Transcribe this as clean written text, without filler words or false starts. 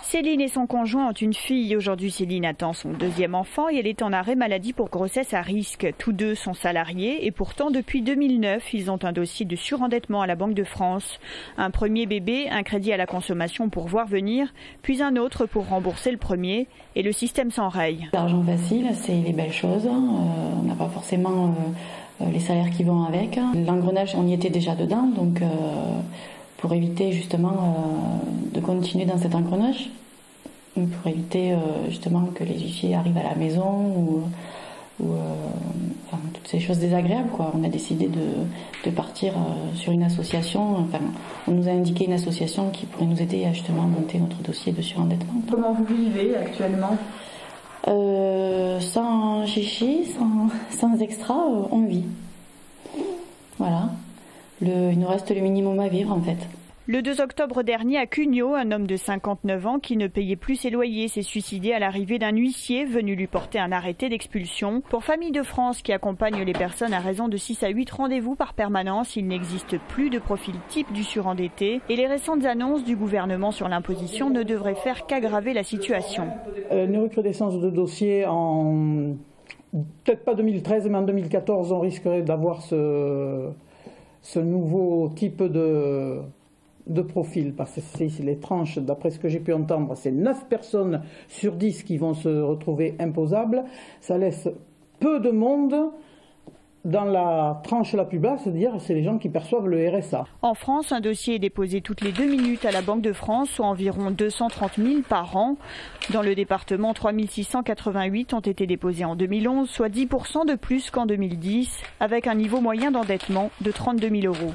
Céline et son conjoint ont une fille. Aujourd'hui, Céline attend son deuxième enfant et elle est en arrêt maladie pour grossesse à risque. Tous deux sont salariés et pourtant, depuis 2009, ils ont un dossier de surendettement à la Banque de France. Un premier bébé, un crédit à la consommation pour voir venir, puis un autre pour rembourser le premier et le système s'enraye. L'argent facile, c'est les belles choses. On n'a pas forcément les salaires qui vont avec. L'engrenage, on y était déjà dedans, donc pour éviter justement de continuer dans cet engrenage, pour éviter justement que les huissiers arrivent à la maison ou toutes ces choses désagréables, quoi. On a décidé de partir sur une association. Enfin, on nous a indiqué une association qui pourrait nous aider à justement monter notre dossier de surendettement. Comment vous vivez actuellement ? Sans chichi, sans extra, on vit. Voilà. Il nous reste le minimum à vivre en fait. Le 2 octobre dernier, à Cugnot, un homme de 59 ans qui ne payait plus ses loyers s'est suicidé à l'arrivée d'un huissier venu lui porter un arrêté d'expulsion. Pour Famille de France, qui accompagne les personnes à raison de 6 à 8 rendez-vous par permanence, il n'existe plus de profil type du surendetté et les récentes annonces du gouvernement sur l'imposition ne devraient faire qu'aggraver la situation. Une recrudescence de dossiers en peut-être pas 2013, mais en 2014, on risquerait d'avoir ce nouveau type de profil, parce que c'est les tranches, d'après ce que j'ai pu entendre, c'est 9 personnes sur 10 qui vont se retrouver imposables. Ça laisse peu de monde dans la tranche la plus basse, c'est-à-dire c'est les gens qui perçoivent le RSA. En France, un dossier est déposé toutes les 2 minutes à la Banque de France, soit environ 230 000 par an. Dans le département, 3 688 ont été déposés en 2011, soit 10% de plus qu'en 2010, avec un niveau moyen d'endettement de 32 000 €.